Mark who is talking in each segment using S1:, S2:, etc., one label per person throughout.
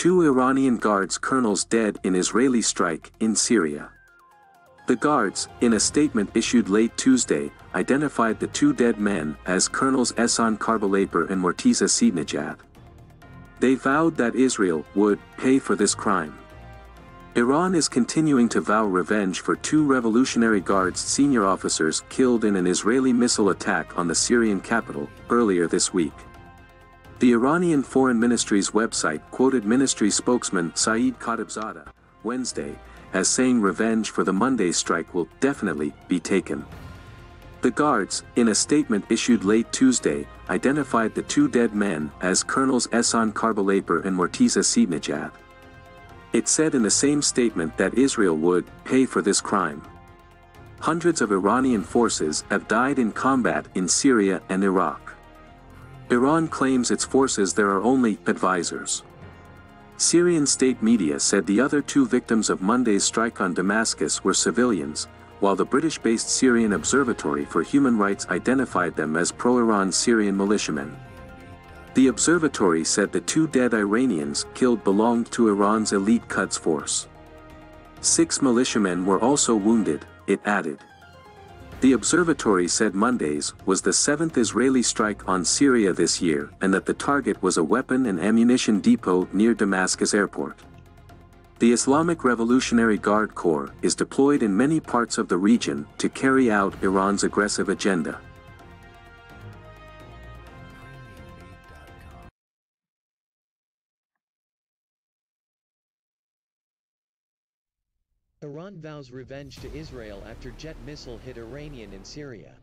S1: 2 Iranian Guards colonels dead in Israeli strike in Syria. The Guards, in a statement issued late Tuesday, identified the 2 dead men as Colonels Ehsan Karbalaper and Morteza Seednejad. They vowed that Israel would pay for this crime. Iran is continuing to vow revenge for 2 Revolutionary Guards senior officers killed in an Israeli missile attack on the Syrian capital earlier this week. The Iranian Foreign Ministry's website quoted ministry spokesman Saeed Khatibzadeh Wednesday as saying revenge for the Monday strike will definitely be taken. The Guards, in a statement issued late Tuesday, identified the 2 dead men as Colonels Ehsan Karbalaper and Morteza Seednejad. It said in the same statement that Israel would pay for this crime. Hundreds of Iranian forces have died in combat in Syria and Iraq. Iran claims its forces there are only advisors. Syrian state media said the other 2 victims of Monday's strike on Damascus were civilians, while the British-based Syrian Observatory for Human Rights identified them as pro-Iran Syrian militiamen. The observatory said the 2 dead Iranians killed belonged to Iran's elite Quds force. 6 militiamen were also wounded, it added. The observatory said Monday's was the 7th Israeli strike on Syria this year and that the target was a weapon and ammunition depot near Damascus airport. The Islamic Revolutionary Guard Corps is deployed in many parts of the region to carry out Iran's aggressive agenda.
S2: Iran vows revenge to Israel after jet missile hit Iranian in Syria.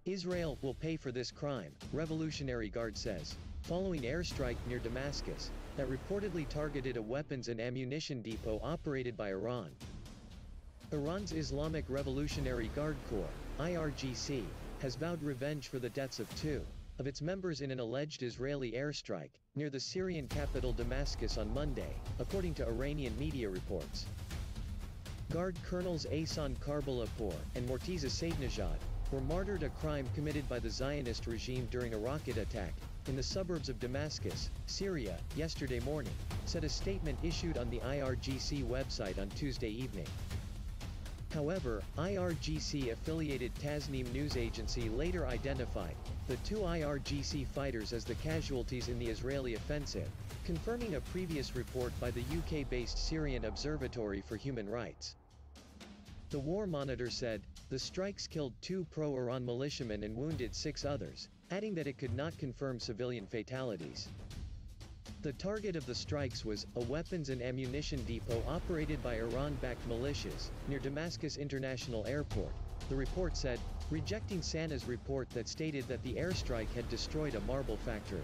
S2: Israel will pay for this crime, Revolutionary Guard says, following airstrike near Damascus that reportedly targeted a weapons and ammunition depot operated by Iran. Iran's Islamic Revolutionary Guard Corps, IRGC, has vowed revenge for the deaths of 2 of its members in an alleged Israeli airstrike near the Syrian capital Damascus on Monday, according to Iranian media reports. Guard Colonels Ehsan Karbalapour and Morteza Seydnejad were martyred, a crime committed by the Zionist regime during a rocket attack in the suburbs of Damascus, Syria, yesterday morning, said a statement issued on the IRGC website on Tuesday evening. However, IRGC-affiliated Tasnim news agency later identified the 2 IRGC fighters as the casualties in the Israeli offensive, confirming a previous report by the UK-based Syrian Observatory for Human Rights. The War Monitor said, the strikes killed 2 pro-Iran militiamen and wounded 6 others, adding that it could not confirm civilian fatalities. The target of the strikes was a weapons and ammunition depot operated by Iran-backed militias near Damascus International Airport, the report said, rejecting SANA's report that stated that the airstrike had destroyed a marble factory.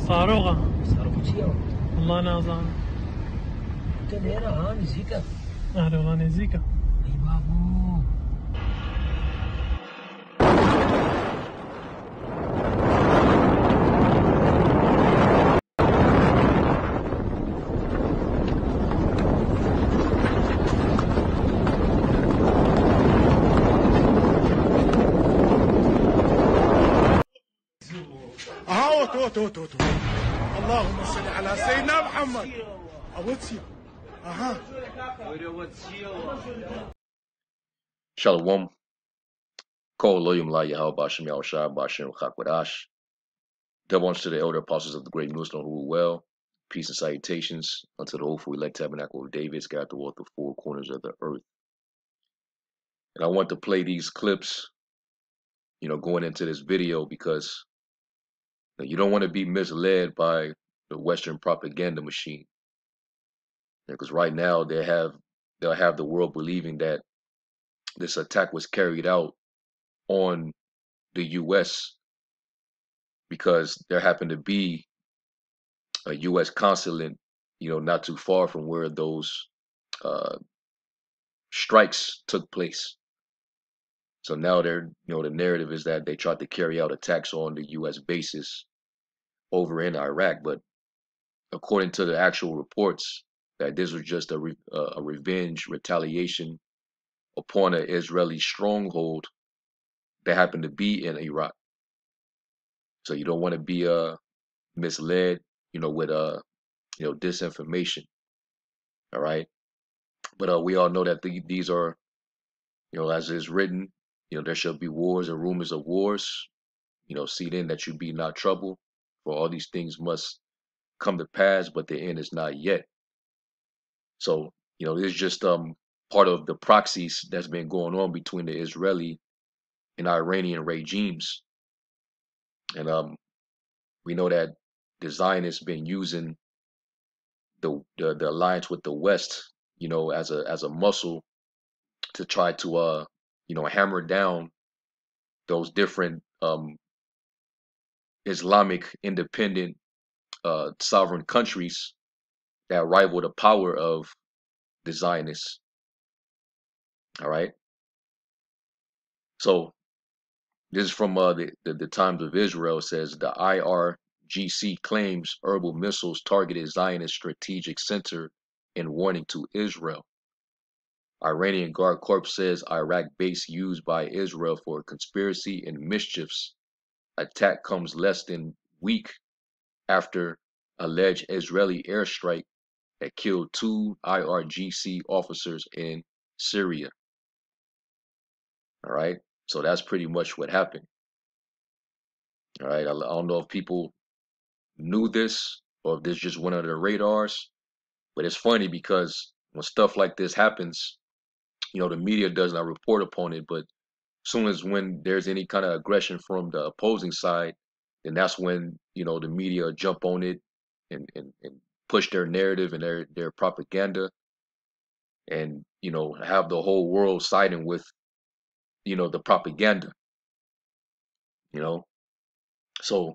S3: صاروخ الله نازل
S4: كان هنا نزيكا
S3: أهلا والله نزيكا
S4: أي بابو
S5: اللهم صل على سيدنا محمد. أوتسيو. أها.
S6: Shalom. Kol Loyum La Yahal Bashim Yahushua Bashim Chakwadash. Double honors to the elder apostles of the great Muslim who rule well. Peace and salutations unto the hopeful elect tabernacle of David, scattered throughout the four corners of the earth. And I want to play these clips, going into this video because you don't want to be misled by the Western propaganda machine. Because right now they'll have the world believing that this attack was carried out on the U.S. because there happened to be a U.S. consulate, not too far from where those strikes took place. So now the narrative is that they tried to carry out attacks on the U.S. bases over in Iraq, but according to the actual reports, that this was just a revenge retaliation upon an Israeli stronghold that happened to be in Iraq. So you don't want to be misled, with disinformation. All right, but we all know that these are, as is written, there shall be wars and rumors of wars. See then that you be not troubled, for all these things must come to pass, but the end is not yet. So, it's just part of the proxies that's been going on between the Israeli and Iranian regimes. And we know that the Zionists been using the alliance with the West, as a muscle to try to hammer down those different Islamic independent sovereign countries that rival the power of the Zionists. All right. So this is from the Times of Israel. It says the IRGC claims herbal missiles targeted Zionist strategic center in warning to Israel. Iranian Guard Corps says Iraq base used by Israel for conspiracy and mischiefs. Attack comes less than week after alleged Israeli airstrike that killed 2 IRGC officers in Syria. All right, so that's pretty much what happened. All right, I don't know if people knew this or if this just went under the radars, but it's funny because when stuff like this happens, the media does not report upon it, but soon as when there's any kind of aggression from the opposing side, then that's when the media jump on it and push their narrative and their propaganda, and have the whole world siding with the propaganda. So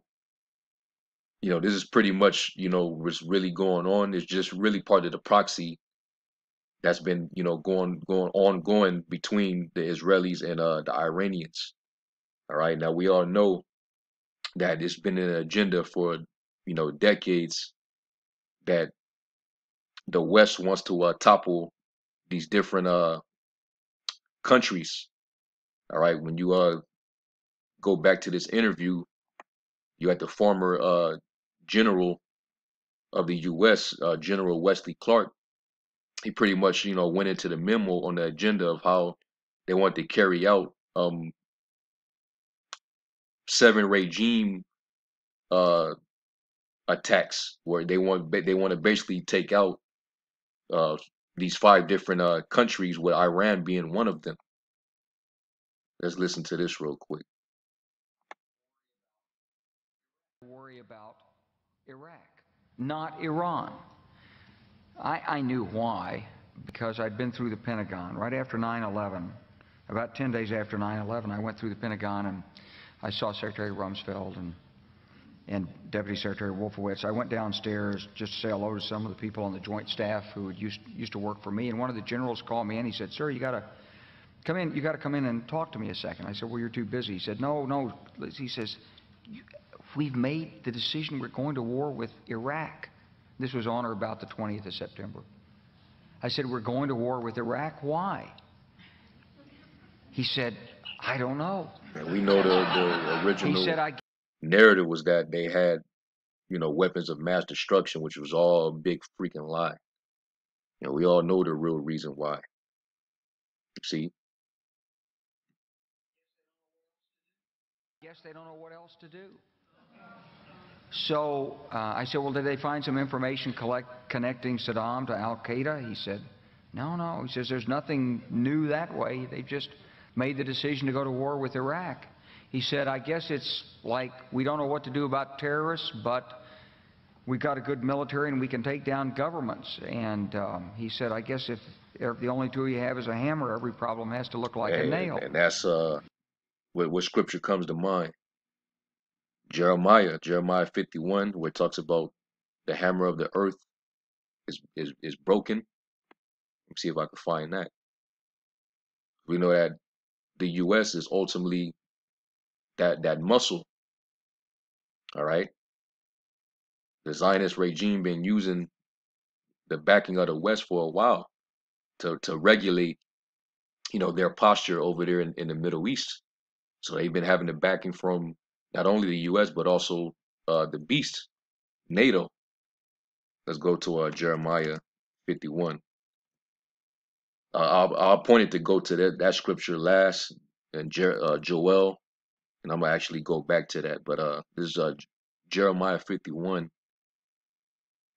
S6: this is pretty much what's really going on. It's just really part of the proxy that's been going ongoing between the Israelis and the Iranians. All right, now we all know that it's been an agenda for decades that the West wants to topple these different countries. All right, when you go back to this interview, you had the former general of the U.S., General Wesley Clark. He pretty much went into the memo on the agenda of how they want to carry out 7 regime attacks, where they want to basically take out these 5 different countries, with Iran being one of them. Let's listen to this real quick.
S7: Worry about Iraq, not Iran. I knew why, because I'd been through the Pentagon right after 9/11. About 10 days after 9/11, I went through the Pentagon and I saw Secretary Rumsfeld and Deputy Secretary Wolfowitz. I went downstairs just to say hello to some of the people on the Joint Staff who had used to work for me, and one of the generals called me and he said, "Sir, you got to come in. You got to come in and talk to me a second." I said, "Well, you're too busy." He said, "No." He says, "We've made the decision. We're going to war with Iraq." This was on or about the 20th of September. I said, "We're going to war with Iraq. Why?" He said, "I don't know."
S6: And we know the original.
S7: He said,
S6: narrative was that they had, weapons of mass destruction, which was all a big freaking lie. We all know the real reason why. See?
S7: Guess they don't know what else to do. So I said, well, did they find some information connecting Saddam to Al-Qaeda? He said, no. He says, there's nothing new that way. They've just made the decision to go to war with Iraq. He said, I guess it's like we don't know what to do about terrorists, but we've got a good military and we can take down governments. And he said, I guess if the only tool you have is a hammer, every problem has to look like a nail.
S6: And that's what scripture comes to mind. Jeremiah 51, where it talks about the hammer of the earth is broken. Let me see if I can find that. We know that the U.S. is ultimately that muscle. All right. The Zionist regime been using the backing of the West for a while to regulate, their posture over there in the Middle East. So they've been having the backing from not only the U.S. but also the beast, NATO. Let's go to Jeremiah 51. I'll point it to go to that scripture last, and Joel, and I'm gonna actually go back to that. But this is Jeremiah 51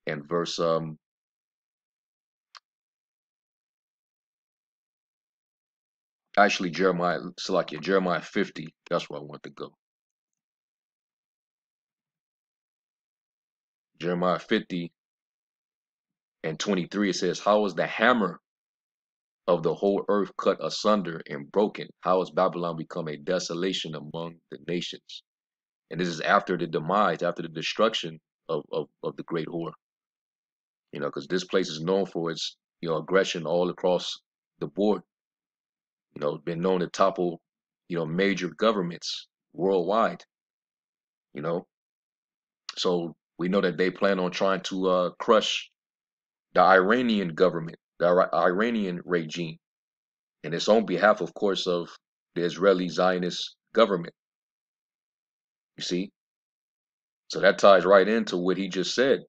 S6: and verse actually Jeremiah 50. That's where I want to go. Jeremiah 50 and 23. It says, "How is the hammer of the whole earth cut asunder and broken? How has Babylon become a desolation among the nations?" And this is after the demise, after the destruction of the great whore. Because this place is known for its, aggression all across the board. Been known to topple, major governments worldwide. So we know that they plan on trying to crush the Iranian government, the Iranian regime, and it's on behalf, of course, of the Israeli Zionist government. You see? So that ties right into what he just said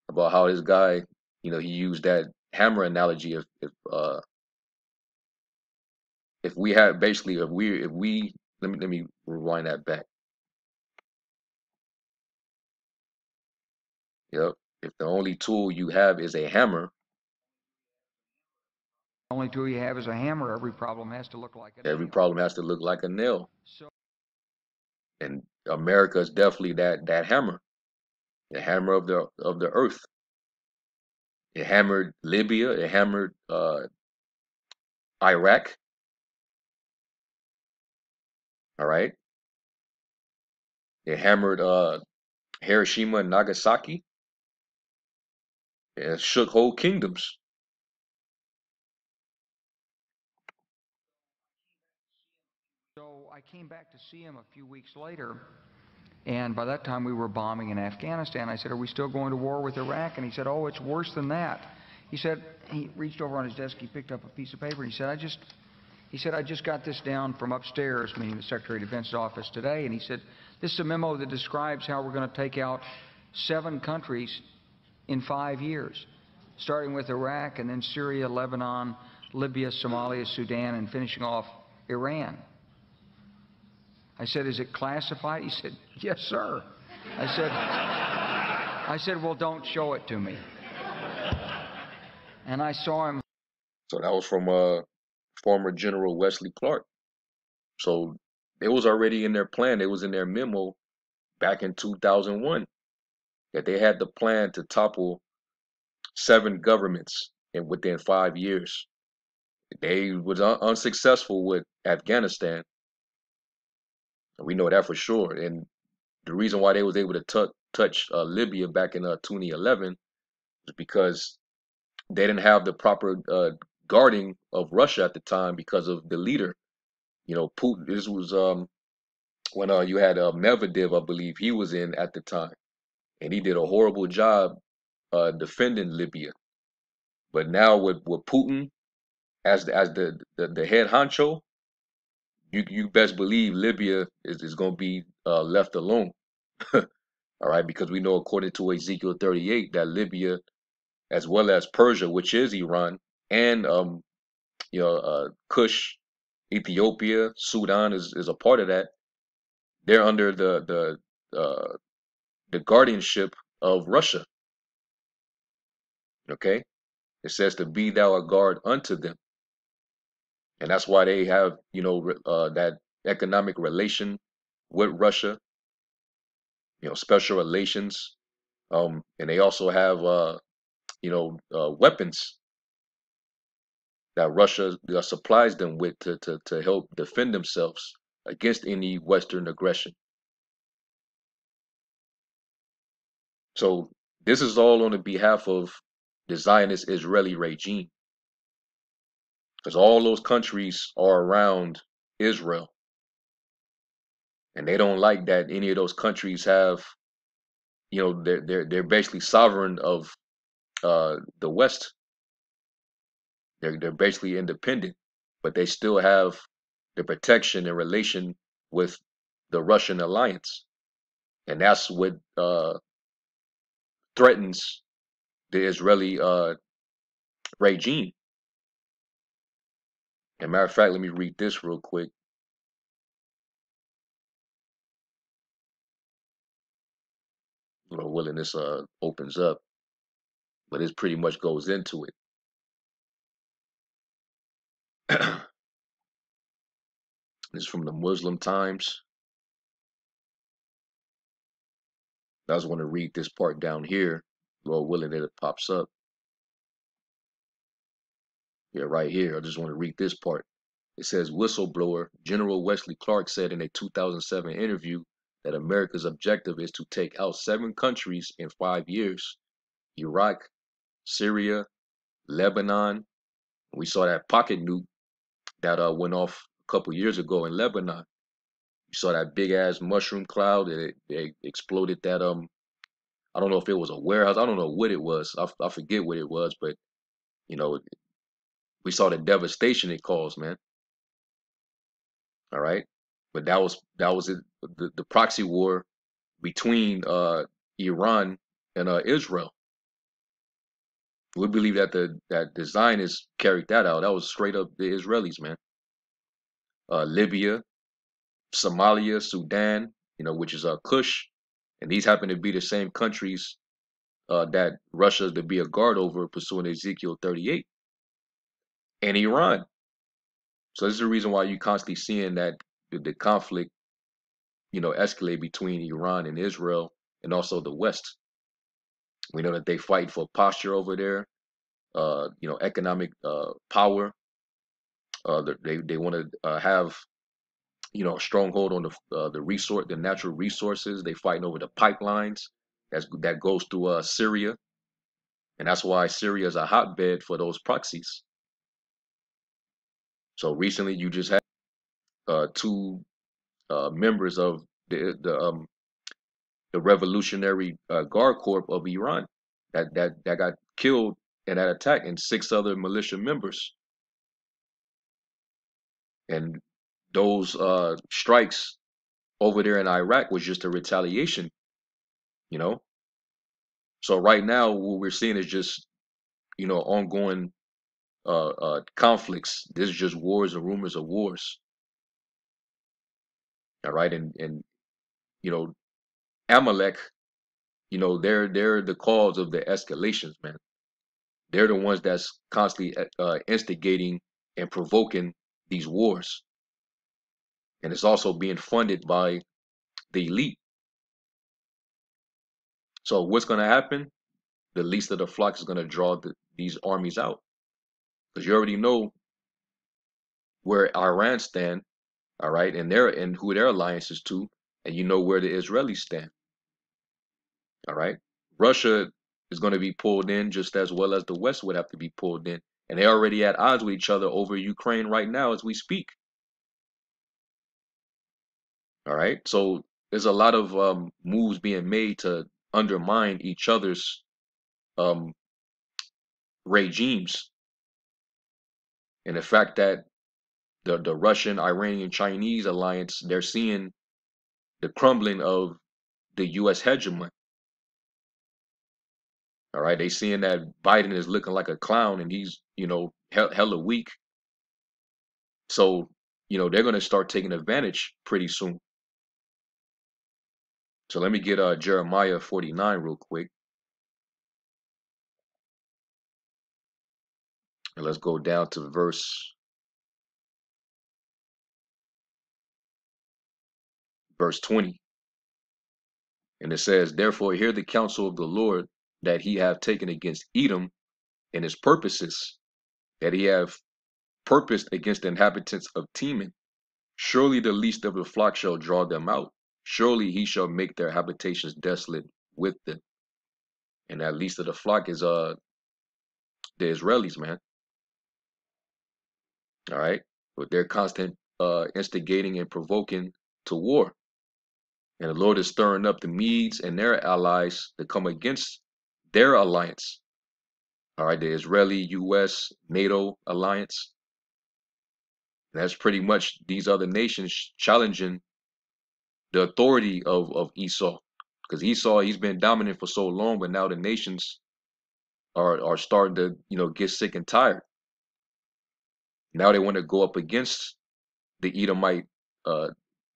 S6: about how this guy, he used that hammer analogy. If we had basically, if we let me rewind that back. Yep. If the only tool you have is a hammer,
S7: The only tool you have is a hammer, every problem has to look like a nail.
S6: every problem has to look like a nail.
S7: So,
S6: And America is definitely that hammer, the hammer of the earth. It hammered Libya. It hammered Iraq. All right. It hammered Hiroshima and Nagasaki. It shook whole kingdoms.
S7: so I came back to see him a few weeks later, and by that time we were bombing in Afghanistan. I said, are we still going to war with Iraq? And he said, oh, it's worse than that. He said, he reached over on his desk, he picked up a piece of paper, and he said, I just got this down from upstairs, meaning the Secretary of Defense's office today, and he said, this is a memo that describes how we're going to take out 7 countries in 5 years, starting with Iraq and then Syria, Lebanon, Libya, Somalia, Sudan, and finishing off Iran. I said, is it classified? He said, yes, sir. I said, well, don't show it to me. And I saw him.
S6: So that was from former General Wesley Clark. So it was already in their plan. It was in their memo back in 2001 that they had the plan to topple 7 governments within 5 years. They was unsuccessful with Afghanistan. We know that for sure. And the reason why they was able to touch Libya back in 2011 is because they didn't have the proper guarding of Russia at the time because of the leader. Putin. This was when you had Medvedev, I believe he was in at the time, and he did a horrible job defending Libya. But now with Putin as the head honcho, you best believe Libya is going to be left alone. All right, because we know according to Ezekiel 38 that Libya, as well as Persia, which is Iran, and Kush, Ethiopia, Sudan is a part of that. They're under the guardianship of Russia. Okay, it says to be thou a guard unto them, and that's why they have that economic relation with Russia, special relations, and they also have weapons that Russia supplies them with to help defend themselves against any Western aggression. So this is all on the behalf of the Zionist Israeli regime, because all those countries are around Israel, and they don't like that any of those countries have, they're basically sovereign of the West. They're basically independent, but they still have the protection and relation with the Russian alliance, and that's what threatens the Israeli regime. As a matter of fact, let me read this real quick. Willing this opens up, but it pretty much goes into it. This is from the Muslim Times. I just want to read this part down here. Lord willing that it pops up. Yeah, right here. I just want to read this part. It says, whistleblower General Wesley Clark said in a 2007 interview that America's objective is to take out 7 countries in 5 years: Iraq, Syria, Lebanon. We saw that pocket nuke that went off a couple years ago in Lebanon. You saw that big ass mushroom cloud. It exploded that I don't know if it was a warehouse. I don't know what it was. I forget what it was, but you know, we saw the devastation it caused, man. All right, but that was it. The proxy war between Iran and Israel. We believe that the Zionists carried that out. That was straight up the Israelis, man. Libya, Somalia, Sudan, which is Kush, and these happen to be the same countries that Russia is to be a guard over, pursuant to Ezekiel 38, and Iran. So this is the reason why you constantly seeing that the conflict, escalate between Iran and Israel, and also the West. We know that they fight for posture over there, economic power. They want to have a stronghold on the natural resources. They fighting over the pipelines that goes through Syria, and that's why Syria is a hotbed for those proxies. So recently, you just had 2 members of the Revolutionary Guard Corps of Iran that got killed in that attack, and 6 other militia members. And those strikes over there in Iraq was just a retaliation, you know. So right now, what we're seeing is just ongoing conflicts. This is just wars and rumors of wars. All right, and Amalek, they're the cause of the escalations, man. They're the ones that's constantly instigating and provoking these wars, and it's also being funded by the elite. So what's going to happen? The least of the flock is going to draw these armies out, because you already know where Iran stand, all right, and who their alliance is to, and you know where the Israelis stand, all right. Russia is going to be pulled in just as well as the West would have to be pulled in, and they're already at odds with each other over Ukraine right now as we speak. All right, so there's a lot of moves being made to undermine each other's um, regimes, and the fact that the Russian, Iranian, Chinese alliance, they're seeing the crumbling of the U.S. hegemony. All right, they seeing that Biden is looking like a clown and he's, hella weak. So, they're going to start taking advantage pretty soon. So let me get Jeremiah 49 real quick. And let's go down to verse 20. And it says, "Therefore hear the counsel of the Lord that he hath taken against Edom, and his purposes that he hath purposed against the inhabitants of Teman. Surely the least of the flock shall draw them out. Surely he shall make their habitations desolate with them." And that least of the flock is the Israelis, man. All right, with their constant instigating and provoking to war. And the Lord is stirring up the Medes and their allies to come against their alliance. All right, the Israeli, U.S., NATO alliance. And that's pretty much these other nations challenging the authority of Esau. Because Esau, he's been dominant for so long, but now the nations are starting to, get sick and tired. Now they want to go up against the Edomite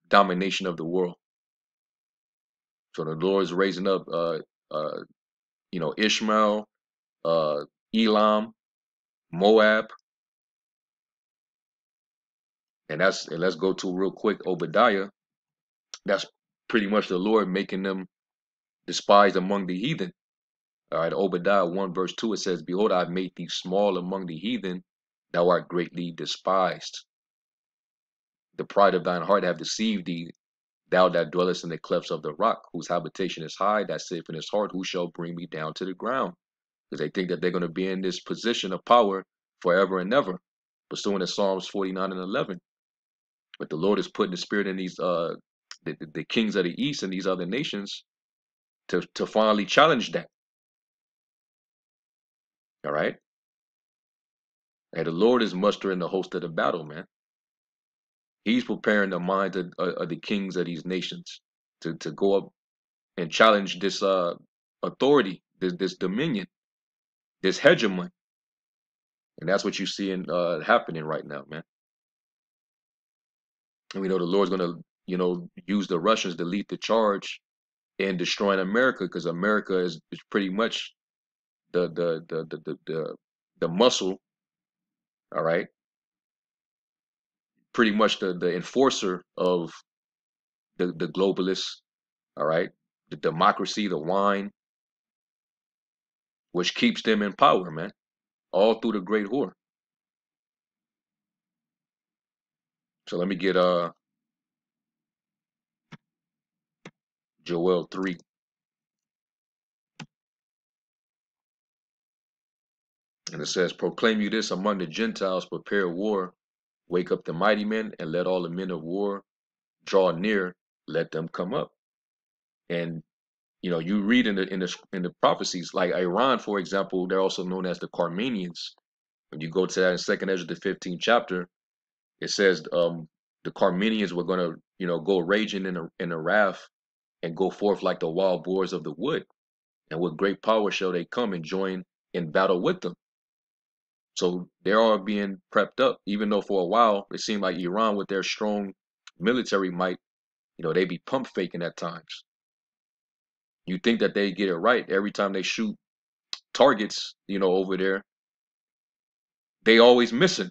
S6: domination of the world. So the Lord is raising up, Ishmael, Elam, Moab, and let's go to real quick Obadiah. That's pretty much the Lord making them despised among the heathen. All right, Obadiah 1 verse 2, it says, "Behold, I have made thee small among the heathen, thou art greatly despised. The pride of thine heart have deceived thee, thou that dwellest in the clefts of the rock, whose habitation is high, that saith in his heart, who shall bring me down to the ground?" Because they think that they're going to be in this position of power forever and ever, pursuing the Psalms 49 and 11. But the Lord is putting the spirit in these the kings of the east and these other nations to finally challenge that. All right. And the Lord is mustering the host of the battle, man. He's preparing the minds of the kings of these nations to go up and challenge this authority, this dominion, this hegemony. And that's what you see happening right now, man. And we know the Lord's gonna, use the Russians to lead the charge in destroying America, because America is pretty much the muscle, all right, pretty much the enforcer of the globalists, all right, the democracy, the wine, which keeps them in power, man, all through the great whore. So let me get Joel 3. And it says, "Proclaim you this among the Gentiles, prepare war, wake up the mighty men, and let all the men of war draw near, let them come up." And you read in the prophecies, like Iran, for example, they're also known as the Carmanians. When you go to that in Second Ezra, the 15th chapter, it says the Carmanians were gonna, go raging in a wrath and go forth like the wild boars of the wood, and with great power shall they come and join in battle with them. So they're all being prepped up, even though for a while it seemed like Iran, with their strong military might, they be pump faking at times. You think that they get it right every time they shoot targets, over there. They always missing,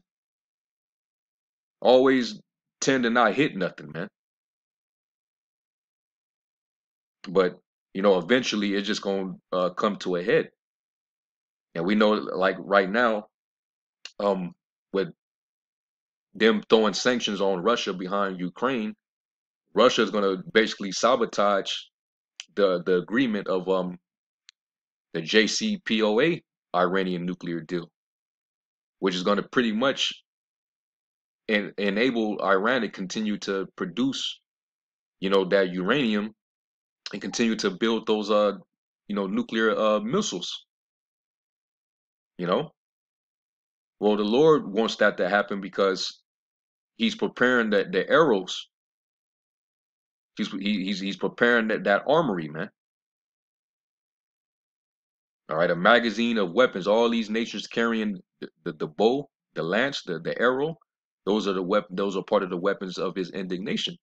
S6: always tend to not hit nothing, man. But eventually it's just gonna come to a head. And we know, like right now, with them throwing sanctions on Russia behind Ukraine, Russia is gonna basically sabotage the agreement of the JCPOA Iranian nuclear deal, which is gonna pretty much enable Iran to continue to produce, that uranium and continue to build those nuclear missiles. Well, the Lord wants that to happen because he's preparing the arrows. He's preparing that armory, man. All right, a magazine of weapons. All these nations carrying the bow, the lance, the arrow. Those are Those are part of the weapons of his indignation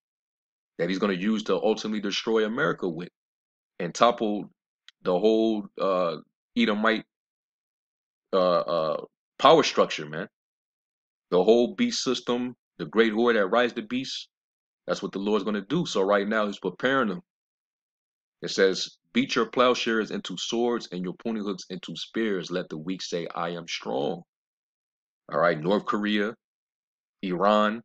S6: that he's going to use to ultimately destroy America with and topple the whole Edomite power structure, man. The whole beast system, the great horde that rides the beast. That's what the Lord's going to do. So right now he's preparing them. It says, beat your plowshares into swords and your pruning hooks into spears. Let the weak say, I am strong. All right, North Korea, Iran,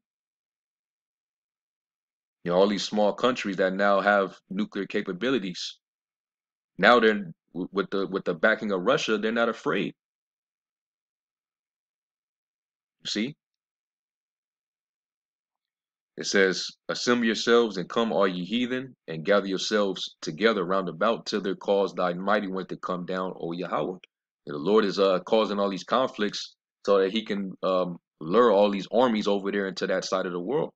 S6: all these small countries that now have nuclear capabilities. Now they're with the backing of Russia, they're not afraid. You see? It says, assemble yourselves and come, all ye heathen, and gather yourselves together round about till there cause thy mighty one to come down, O Yahweh. And the Lord is causing all these conflicts so that he can lure all these armies over there into that side of the world,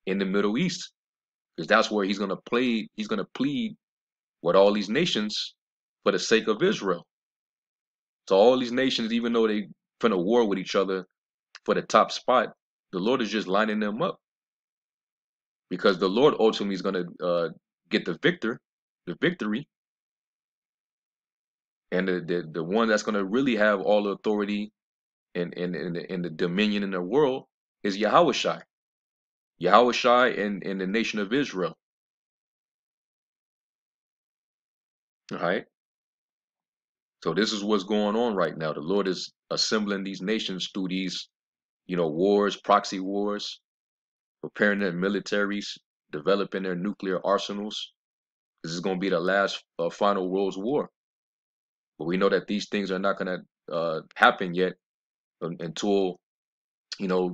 S6: in the Middle East. Because that's where he's gonna plead with all these nations for the sake of Israel. So all these nations, even though they finna war with each other for the top spot, the Lord is just lining them up. Because the Lord ultimately is going to get the victory, and the one that's going to really have all the authority and the dominion in the world is Yahushai, and the nation of Israel. All right. So this is what's going on right now. The Lord is assembling these nations through these, wars, proxy wars, preparing their militaries, developing their nuclear arsenals. This is going to be the last final world's war. But we know that these things are not going to happen yet until,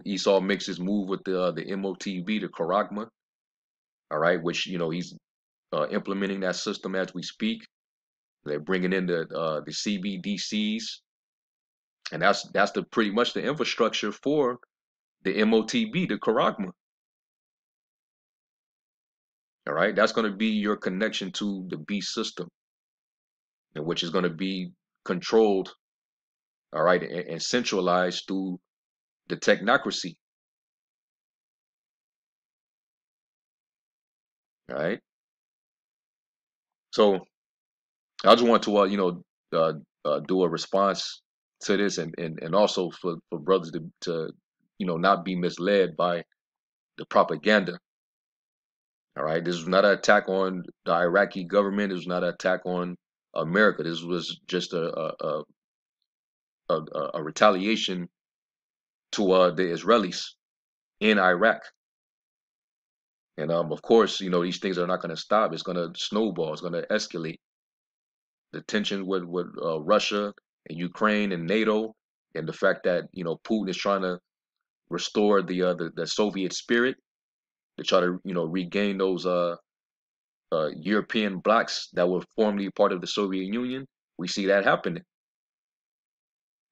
S6: Esau makes his move with the MOTB, the Karagma, all right, which, he's implementing that system as we speak. They're bringing in the CBDCs, and that's pretty much the infrastructure for the MOTB, the Karagma. All right, that's going to be your connection to the beast system, and which is going to be controlled, all right, and centralized through the technocracy. All right. So I just want to, do a response to this, and also for brothers to not be misled by the propaganda. All right, this was not an attack on the Iraqi government. This was not an attack on America. This was just a retaliation to the Israelis in Iraq. And of course, these things are not going to stop. It's going to snowball. It's going to escalate. The tension with Russia and Ukraine and NATO, and the fact that Putin is trying to restore the Soviet spirit, to try to regain those European blocs that were formerly part of the Soviet Union. We see that happening,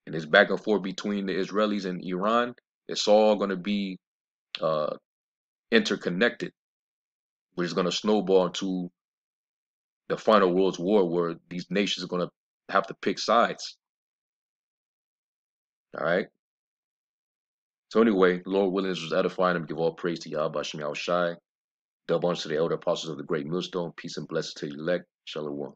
S6: and it's back and forth between the Israelis and Iran. It's all going to be interconnected, which is going to snowball into the final world's war, where these nations are going to have to pick sides. All right. So anyway, Lord willing, this was edifying. And give all praise to Yahweh Shem Yahushai. Double honors to the elder apostles of the great millstone. Peace and blessings to the elect. Shalom.